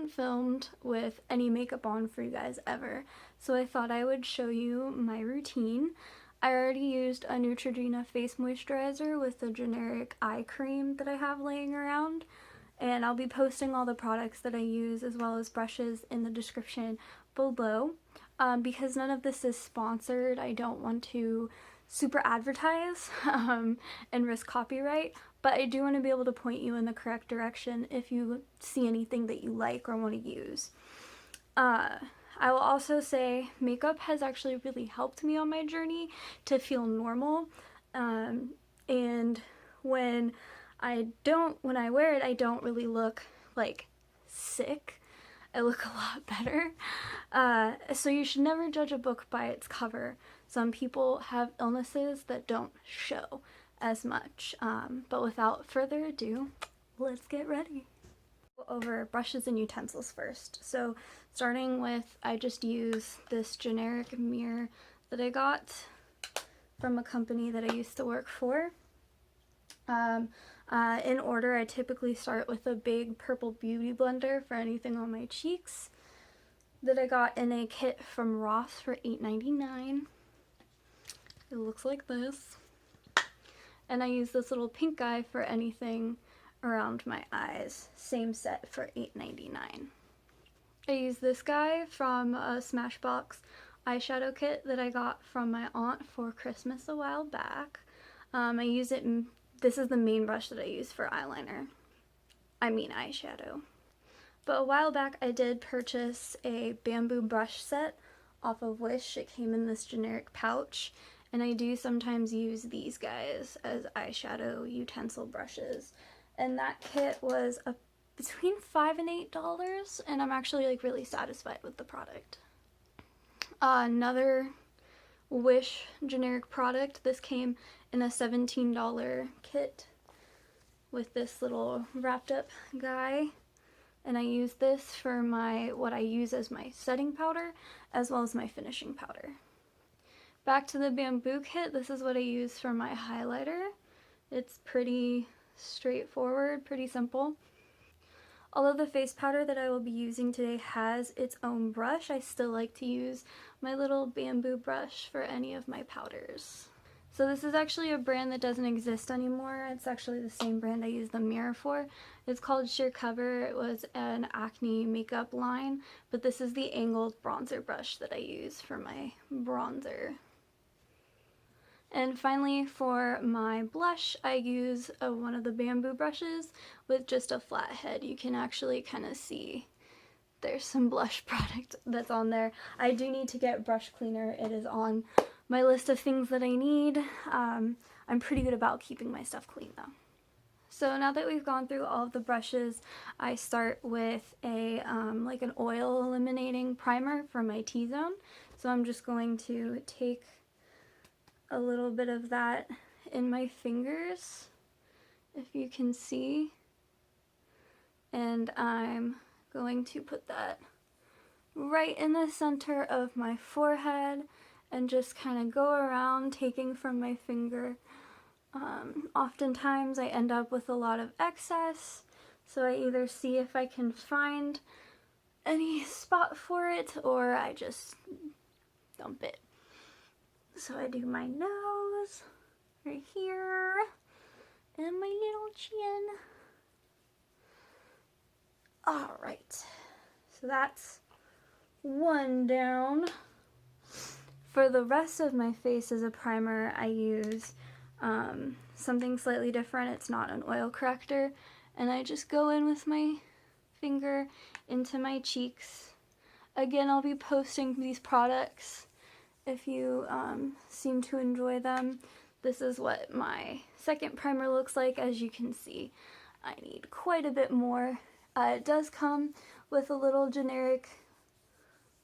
haven't filmed with any makeup on for you guys ever, so I thought I would show you my routine. I already used a Neutrogena face moisturizer with the generic eye cream that I have laying around, and I'll be posting all the products that I use as well as brushes in the description below. Because none of this is sponsored, I don't want to super advertise and risk copyright, but I do want to be able to point you in the correct direction if you see anything that you like or want to use. I will also say makeup has actually really helped me on my journey to feel normal, and when I wear it, I don't really look like sick. I look a lot better. So you should never judge a book by its cover. Some people have illnesses that don't show as much. But without further ado, let's get ready. Go over brushes and utensils first. So starting with, I just use this generic mirror that I got from a company that I used to work for. In order, I typically start with a big purple beauty blender for anything on my cheeks that I got in a kit from Ross for $8.99. It looks like this. And I use this little pink guy for anything around my eyes. Same set for $8.99. I use this guy from a Smashbox eyeshadow kit that I got from my aunt for Christmas a while back. I use it in, this is the main brush that I use for eyeliner. I mean eyeshadow. But a while back I did purchase a bamboo brush set off of Wish. It came in this generic pouch, and I do sometimes use these guys as eyeshadow utensil brushes. And that kit was between $5 and $8, and I'm actually like really satisfied with the product. Another Wish generic product, this came in a $17 kit with this little wrapped up guy, and I use this for what I use as my setting powder as well as my finishing powder. Back to the bamboo kit, this is what I use for my highlighter. It's pretty straightforward, pretty simple. Although the face powder that I will be using today has its own brush, I still like to use my little bamboo brush for any of my powders. So this is actually a brand that doesn't exist anymore. It's actually the same brand I use the mirror for. It's called Sheer Cover. It was an Acne makeup line, but this is the angled bronzer brush that I use for my bronzer. And finally, for my blush, I use one of the bamboo brushes with just a flat head. You can actually kind of see there's some blush product that's on there. I do need to get brush cleaner. It is on my list of things that I need. I'm pretty good about keeping my stuff clean though. So now that we've gone through all of the brushes, I start with a like an oil eliminating primer for my T-zone. So I'm just going to take a little bit of that in my fingers, if you can see, and I'm going to put that right in the center of my forehead and just kind of go around taking from my finger. Oftentimes I end up with a lot of excess, so I either see if I can find any spot for it or I just dump it. So I do my nose right here and my little chin. Alright, so that's one down. For the rest of my face as a primer, I use something slightly different. It's not an oil corrector, and I just go in with my finger into my cheeks. Again, I'll be posting these products if you seem to enjoy them. This is what my second primer looks like. As you can see, I need quite a bit more. It does come with a little generic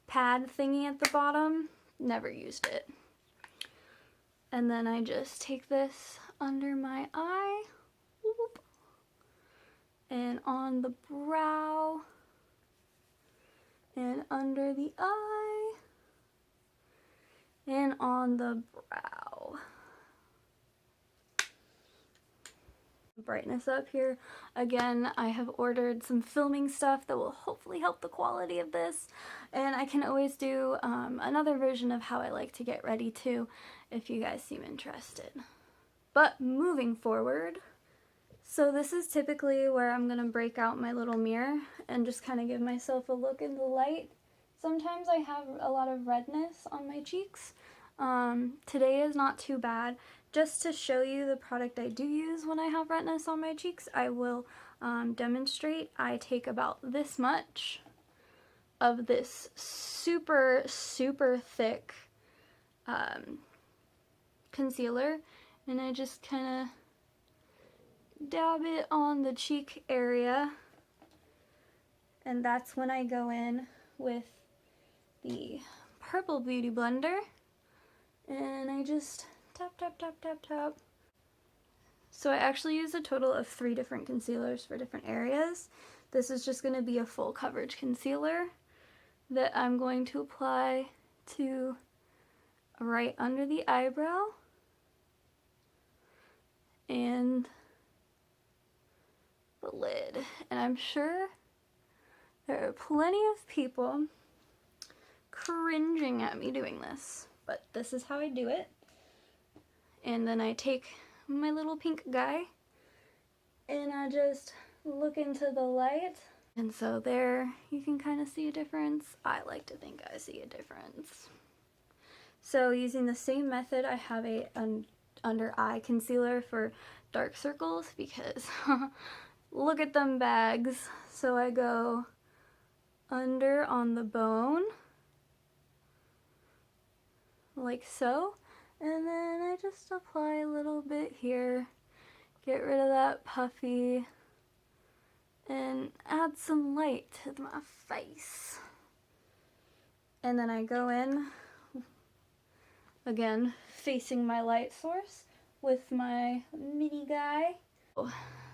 pad thingy at the bottom. Never used it. And then I just take this under my eye, whoop, and on the brow, and under the eye, and on the brow. brightness up here. Again, I have ordered some filming stuff that will hopefully help the quality of this, and I can always do another version of how I like to get ready too, if you guys seem interested. But moving forward, so this is typically where I'm gonna break out my little mirror and just kind of give myself a look in the light. Sometimes I have a lot of redness on my cheeks. Today is not too bad. Just to show you the product I do use when I have redness on my cheeks, I will demonstrate. I take about this much of this super, super thick concealer, and I just kind of dab it on the cheek area, and that's when I go in with the Purple Beauty Blender, and I just tap, tap, tap, tap, tap. So I actually use a total of 3 different concealers for different areas. This is just going to be a full coverage concealer that I'm going to apply to right under the eyebrow and the lid. And I'm sure there are plenty of people cringing at me doing this, but this is how I do it. And then I take my little pink guy and I just look into the light, and so there you can kind of see a difference. I like to think I see a difference. So using the same method, I have a under eye concealer for dark circles because look at them bags. So I go under on the bone like so, and then I just apply a little bit here, get rid of that puffy, and add some light to my face. And then I go in, again, facing my light source with my mini guy.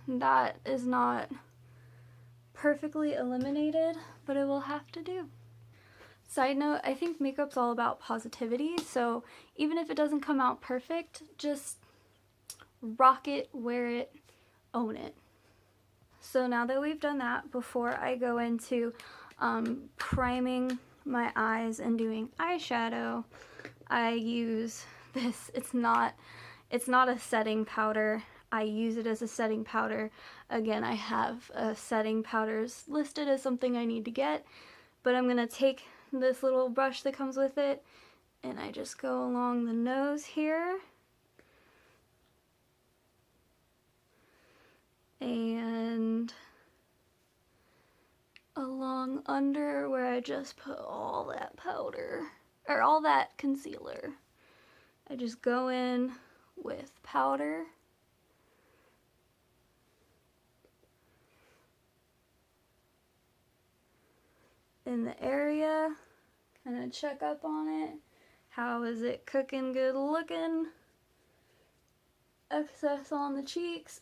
That is not perfectly eliminated, but it will have to do. Side note, I think makeup's all about positivity, so even if it doesn't come out perfect, just rock it, wear it, own it. So now that we've done that, before I go into priming my eyes and doing eyeshadow, I use this. It's not a setting powder. I use it as a setting powder. Again, I have setting powders listed as something I need to get, but I'm gonna take this little brush that comes with it, and I just go along the nose here, and along under where I just put all that powder, or all that concealer. I just go in with powder. In the area, kind of check up on it. How is it cooking, good looking? Excess on the cheeks.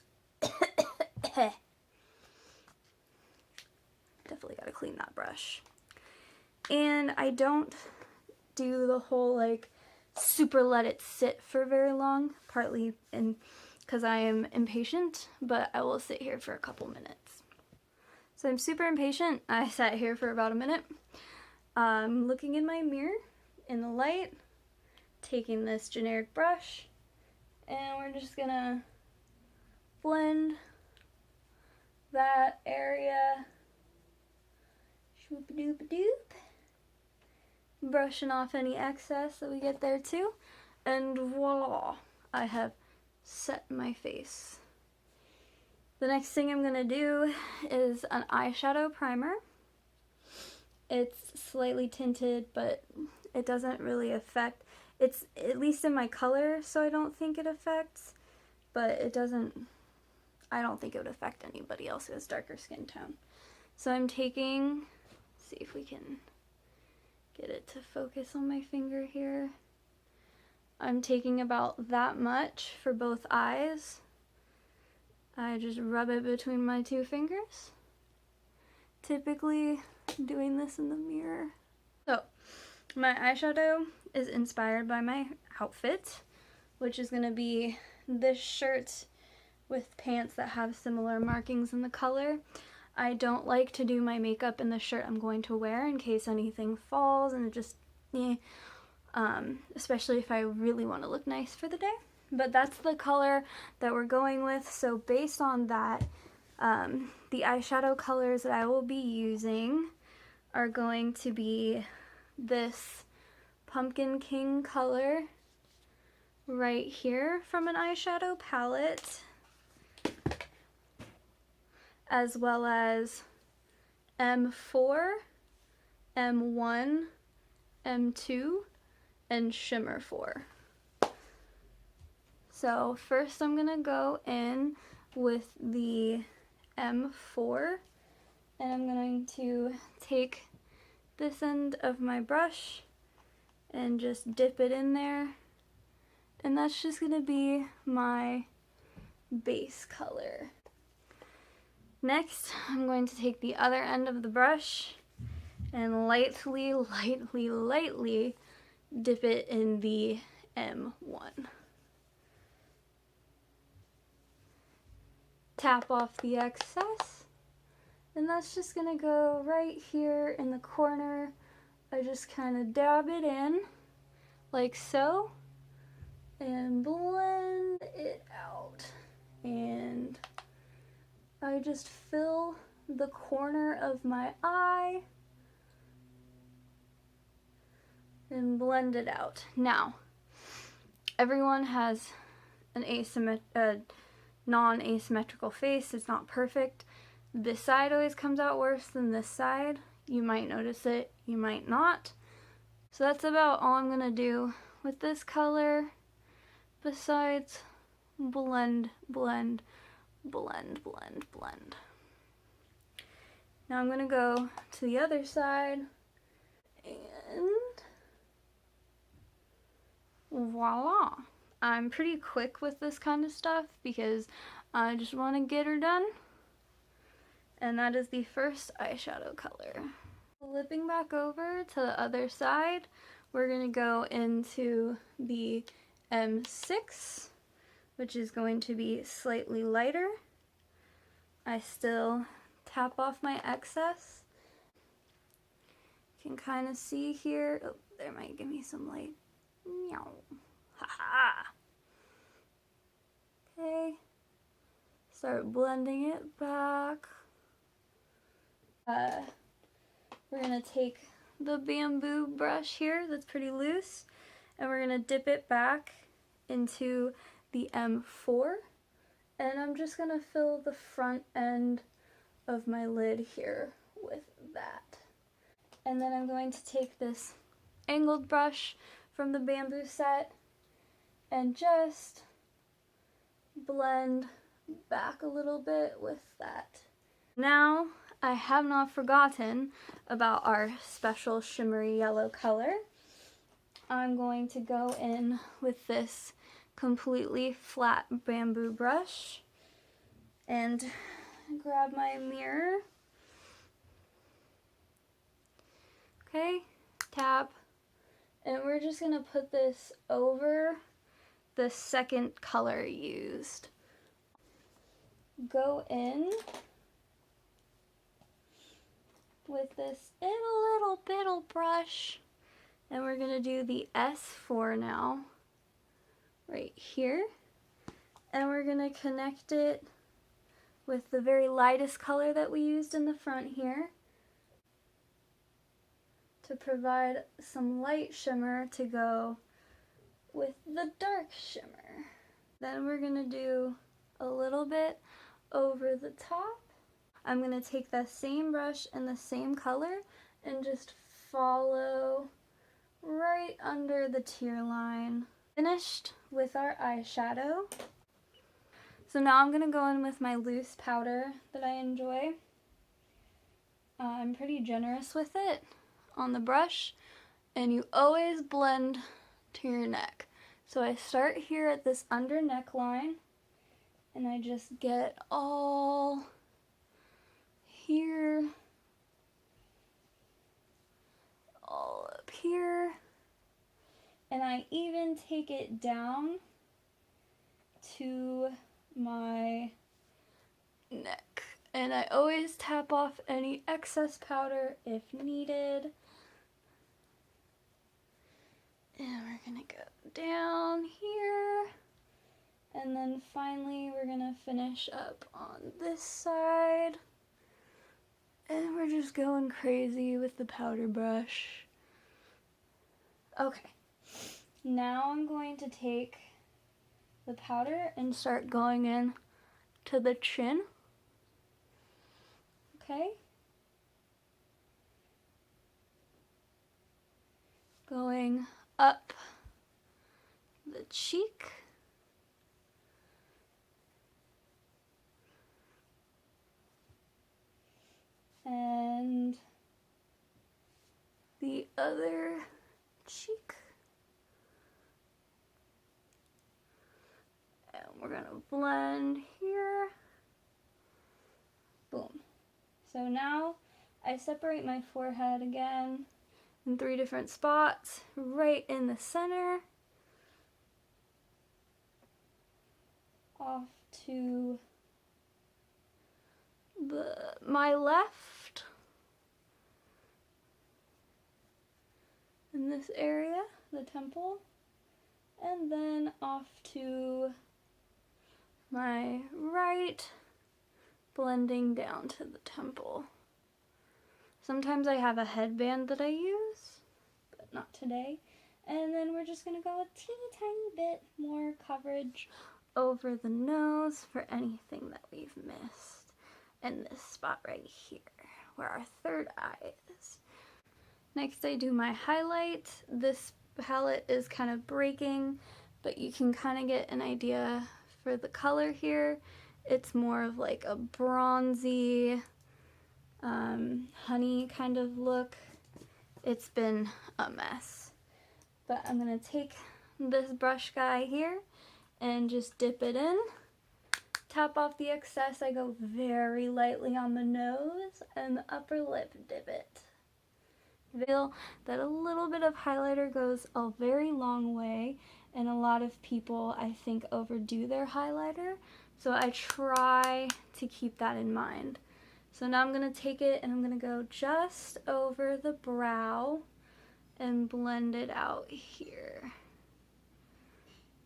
Definitely gotta clean that brush. And I don't do the whole like super let it sit for very long, partly because I am impatient, but I will sit here for a couple minutes. So I'm super impatient. I sat here for about a minute. Looking in my mirror in the light, taking this generic brush, and we're just gonna blend that area. Shoop-a-doop-a-doop. Brushing off any excess that we get there too. And voila, I have set my face. The next thing I'm gonna do is an eyeshadow primer. It's slightly tinted, but it doesn't really affect, it's at least in my color, so I don't think it affects, but it doesn't, I don't think it would affect anybody else who has darker skin tone. So I'm taking, see if we can get it to focus on my finger here. I'm taking about that much for both eyes. I just rub it between my 2 fingers. Typically doing this in the mirror. So my eyeshadow is inspired by my outfit, which is gonna be this shirt with pants that have similar markings in the color. I don't like to do my makeup in the shirt I'm going to wear in case anything falls, and it just, especially if I really want to look nice for the day. But that's the color that we're going with. So based on that, the eyeshadow colors that I will be using are going to be this Pumpkin King color right here from an eyeshadow palette, as well as M4, M1, M2, and Shimmer 4. So first I'm going to go in with the M4, and I'm going to take this end of my brush and just dip it in there, and that's just going to be my base color. Next, I'm going to take the other end of the brush and lightly dip it in the M1. Tap off the excess, and that's just going to go right here in the corner. I just kind of dab it in like so and blend it out, and I just fill the corner of my eye and blend it out. Now, everyone has an non-asymmetrical face. It's not perfect. This side always comes out worse than this side. You might notice it, you might not. So that's about all I'm gonna do with this color, besides blend, blend, blend, blend, blend. Now I'm gonna go to the other side, and voila. I'm pretty quick with this kind of stuff because I just want to get her done. And that is the first eyeshadow color. Flipping back over to the other side, we're going to go into the M6, which is going to be slightly lighter. I still tap off my excess. You can kind of see here, oh, there might give me some light. Meow. Haha. Okay. Start blending it back. We're gonna take the bamboo brush here that's pretty loose, and we're gonna dip it back into the M4, and I'm just gonna fill the front end of my lid here with that. And then I'm going to take this angled brush from the bamboo set and just blend back a little bit with that. Now I have not forgotten about our special shimmery yellow color. I'm going to go in with this completely flat bamboo brush and grab my mirror. Okay, tap, and we're just gonna put this over the second color used. Go in with this little brush, and we're gonna do the S4 now, right here, and we're gonna connect it with the very lightest color that we used in the front here to provide some light shimmer to go with the dark shimmer. Then we're gonna do a little bit over the top. I'm gonna take that same brush and the same color and just follow right under the tear line. Finished with our eyeshadow. So now I'm gonna go in with my loose powder that I enjoy. I'm pretty generous with it on the brush, and you always blend to your neck. So I start here at this under neckline, and I just get all here, all up here, and I even take it down to my neck. And I always tap off any excess powder if needed. And we're gonna go down here. And then finally we're gonna finish up on this side. And we're just going crazy with the powder brush. Okay, now I'm going to take the powder and start going in to the chin. Okay. Going up the cheek. And the other cheek. And we're gonna blend here. Boom. So now I separate my forehead again in 3 different spots, right in the center, off to my left, in this area, the temple, and then off to my right, blending down to the temple. Sometimes I have a headband that I use, but not today. And then we're just gonna go a teeny tiny bit more coverage over the nose for anything that we've missed. And this spot right here, where our third eye is. Next I do my highlight. This palette is kind of breaking, but you can kind of get an idea for the color here. It's more of like a bronzy, honey kind of look. It's been a mess. But I'm gonna take this brush guy here and just dip it in. Tap off the excess. I go very lightly on the nose and the upper lip divot. Feel that a little bit of highlighter goes a very long way, and a lot of people, I think, overdo their highlighter. So I try to keep that in mind. So now I'm going to take it and I'm going to go just over the brow and blend it out here.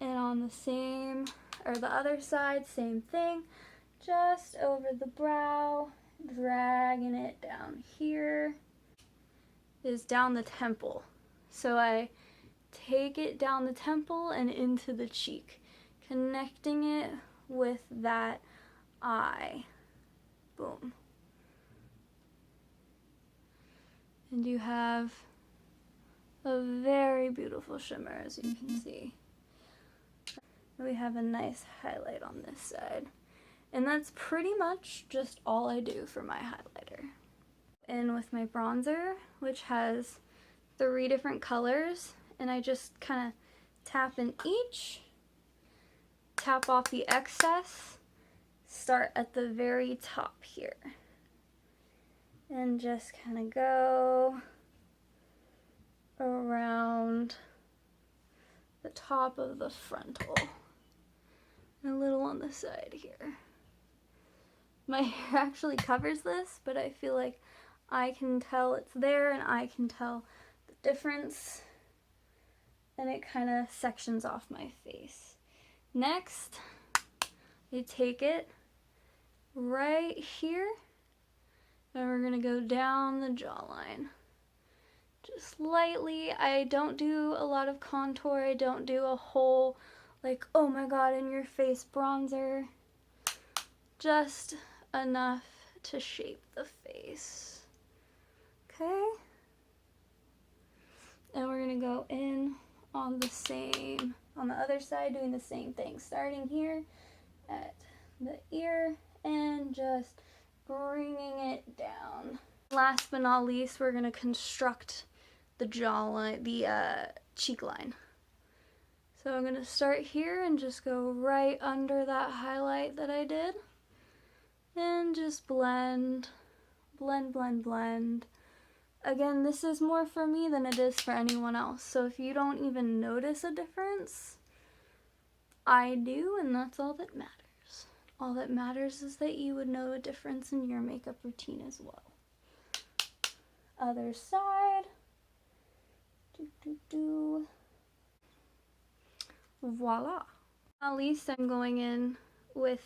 And on the same, or the other side, same thing. Just over the brow, dragging it down here. Is down the temple. So I take it down the temple and into the cheek, connecting it with that eye. Boom. And you have a very beautiful shimmer, as you can see. We have a nice highlight on this side. And that's pretty much just all I do for my highlighter. In with my bronzer, which has 3 different colors, and I just kind of tap in each, tap off the excess, start at the very top here, and just kind of go around the top of the frontal, and a little on the side here. My hair actually covers this, but I feel like I can tell it's there and I can tell the difference, and it kind of sections off my face. Next, you take it right here and we're gonna go down the jawline. Just lightly. I don't do a lot of contour. I don't do a whole, like, oh my god, in your face bronzer. Just enough to shape the face. Okay, and we're gonna go in on the other side, doing the same thing, starting here at the ear and just bringing it down. Last but not least, we're gonna construct the jawline, the cheek line. So I'm gonna start here and just go right under that highlight that I did, and just blend, blend, blend, blend. Again, this is more for me than it is for anyone else. So if you don't even notice a difference, I do, and that's all that matters. All that matters is that you would know a difference in your makeup routine as well. Other side. Voila. At least I'm going in with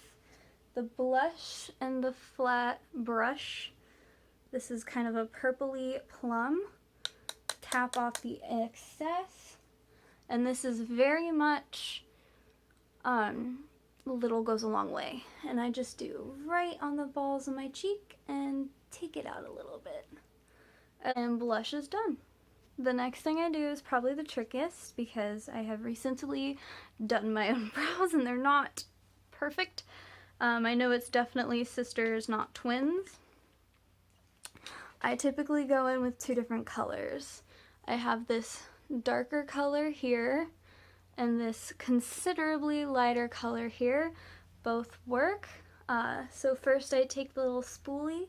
the blush and the flat brush. This is kind of a purpley plum. Tap off the excess. And this is very much, little goes a long way. And I just do right on the balls of my cheek and take it out a little bit. And blush is done. The next thing I do is probably the trickiest because I have recently done my own brows and they're not perfect. I know it's definitely sisters, not twins. I typically go in with two different colors. I have this darker color here and this considerably lighter color here. Both work. So first I take the little spoolie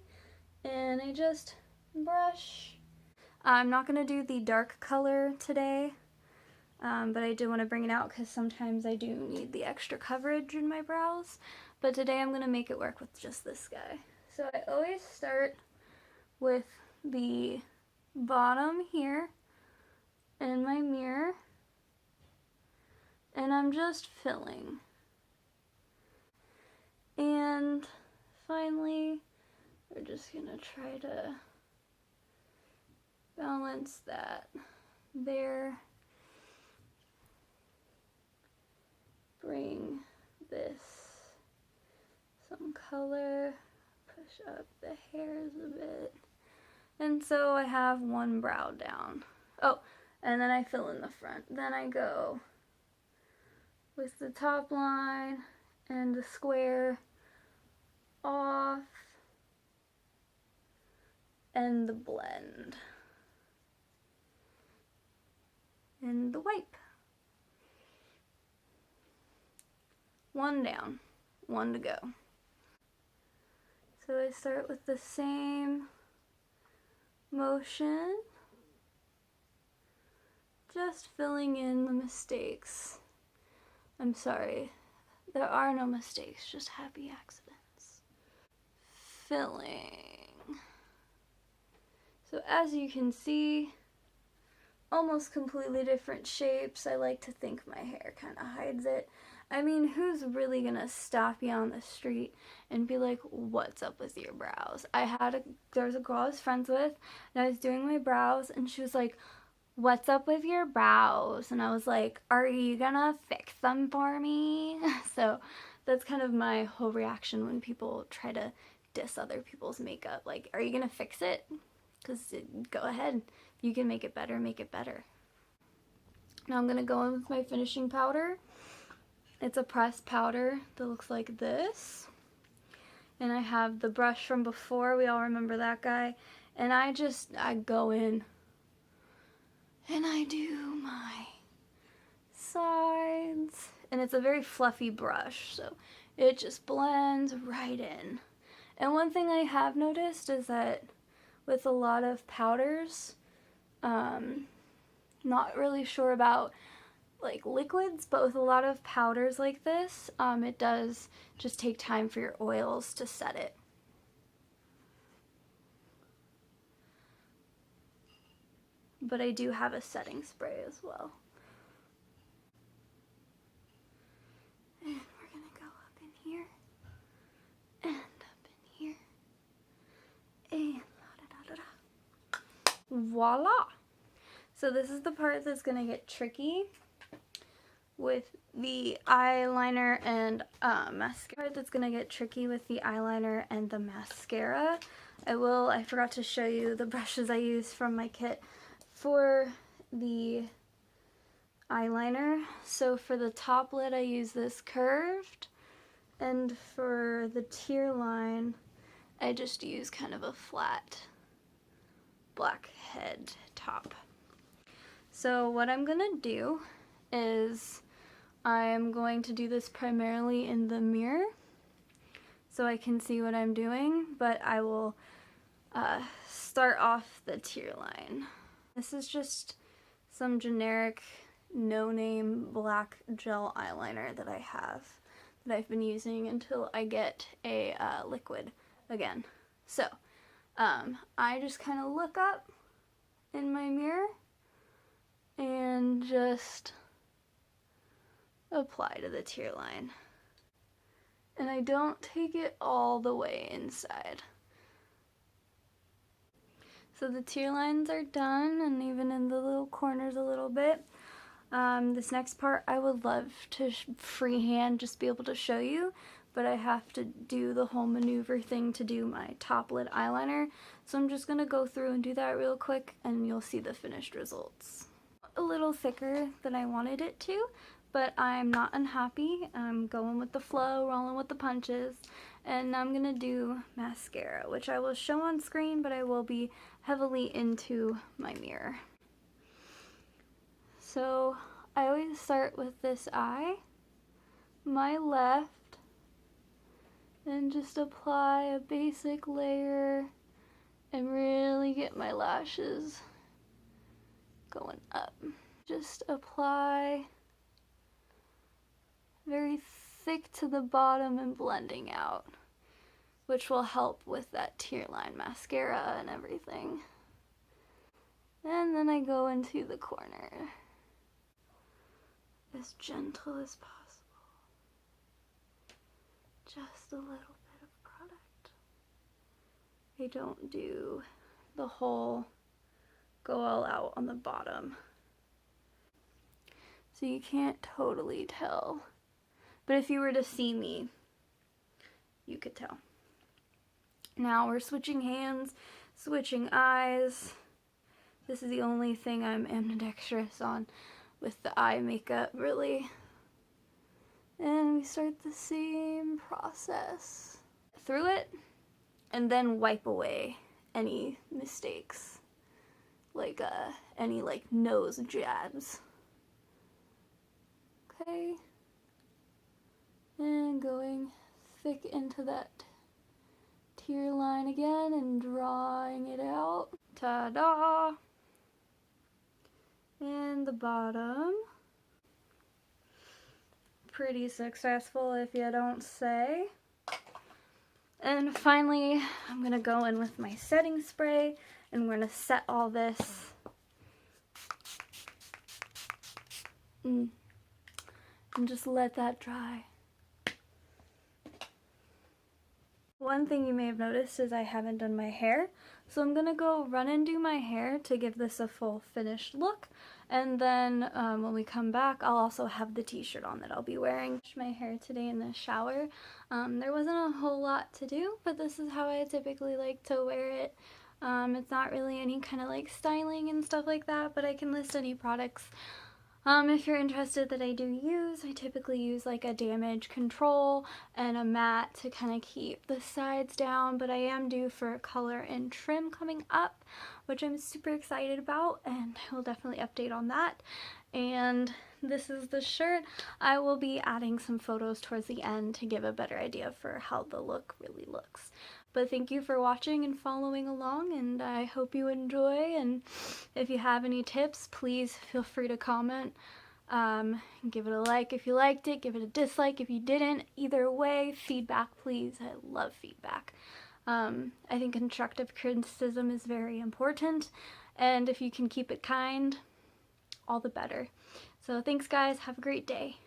and I just brush. I'm not going to do the dark color today, but I do want to bring it out because sometimes I do need the extra coverage in my brows. But today I'm going to make it work with just this guy. So I always start with the bottom here in my mirror, and I'm just filling. And finally, we're just going to try to balance that there. Bring this some color, push up the hairs a bit. And so I have one brow down. Oh, and then I fill in the front. Then I go with the top line and the square off and the blend. And the wipe. One down, one to go. So I start with the same motion, just filling in the mistakes. I'm sorry, there are no mistakes, just happy accidents. Filling. So as you can see, almost completely different shapes. I like to think my hair kind of hides it. I mean, who's really gonna stop you on the street and be like, what's up with your brows? There was a girl I was friends with, and I was doing my brows, and she was like, what's up with your brows? And I was like, are you gonna fix them for me? So that's kind of my whole reaction when people try to diss other people's makeup. Like, are you gonna fix it? Because go ahead. If you can make it better, make it better. Now I'm gonna go in with my finishing powder. It's a pressed powder that looks like this. And I have the brush from before, we all remember that guy. And I go in and I do my sides. And it's a very fluffy brush, so it just blends right in. And one thing I have noticed is that with a lot of powders, not really sure about like liquids, but with a lot of powders like this, it does just take time for your oils to set it. But I do have a setting spray as well. And we're gonna go up in here, and up in here, and voila! So this is the part that's gonna get tricky with the eyeliner and mascara. That's gonna get tricky with the eyeliner and the mascara. I forgot to show you the brushes I use from my kit for the eyeliner. So for the top lid I use this curved, and for the tear line I just use kind of a flat black head top. So what I'm gonna do is I'm going to do this primarily in the mirror so I can see what I'm doing, but I will start off the tear line. This is just some generic no-name black gel eyeliner that I have. that I've been using until I get a liquid again. So, I just kind of look up in my mirror and just apply to the tear line. And I don't take it all the way inside. So the tear lines are done, and even in the little corners a little bit. This next part I would love to freehand just be able to show you, but I have to do the whole maneuver thing to do my top lid eyeliner. So I'm just going to go through and do that real quick, and you'll see the finished results. A little thicker than I wanted it to, but I'm not unhappy. I'm going with the flow, rolling with the punches, and I'm going to do mascara, which I will show on screen, but I will be heavily into my mirror. So I always start with this eye, my left, and just apply a basic layer and really get my lashes going up. Just apply very thick to the bottom and blending out, which will help with that tear line mascara and everything. And then I go into the corner, as gentle as possible. Just a little bit of product. I don't do the whole go all out on the bottom, so you can't totally tell. But if you were to see me, you could tell. Now we're switching hands, switching eyes. This is the only thing I'm ambidextrous on with the eye makeup, really. And we start the same process. Through it, and then wipe away any mistakes, like any nose jabs. Okay. And going thick into that tear line again and drawing it out. Ta-da! And the bottom. Pretty successful if you don't say. And finally, I'm going to go in with my setting spray, and we're going to set all this. And just let that dry. One thing you may have noticed is I haven't done my hair, so I'm going to go run and do my hair to give this a full finished look, and then when we come back I'll also have the t-shirt on that I'll be wearing. My hair today in the shower. There wasn't a whole lot to do, but this is how I typically like to wear it. It's not really any kind of styling and stuff like that, but I can list any products if you're interested that I do use. I typically use a damage control and a matte to kind of keep the sides down, but I am due for a color and trim coming up, which I'm super excited about, and I will definitely update on that. And this is the shirt. I will be adding some photos towards the end to give a better idea for how the look really looks. But thank you for watching and following along, and I hope you enjoy. And if you have any tips, please feel free to comment. Give it a like if you liked it, give it a dislike if you didn't. Either way, feedback please. I love feedback. I think constructive criticism is very important, and if you can keep it kind, all the better. So thanks guys, have a great day.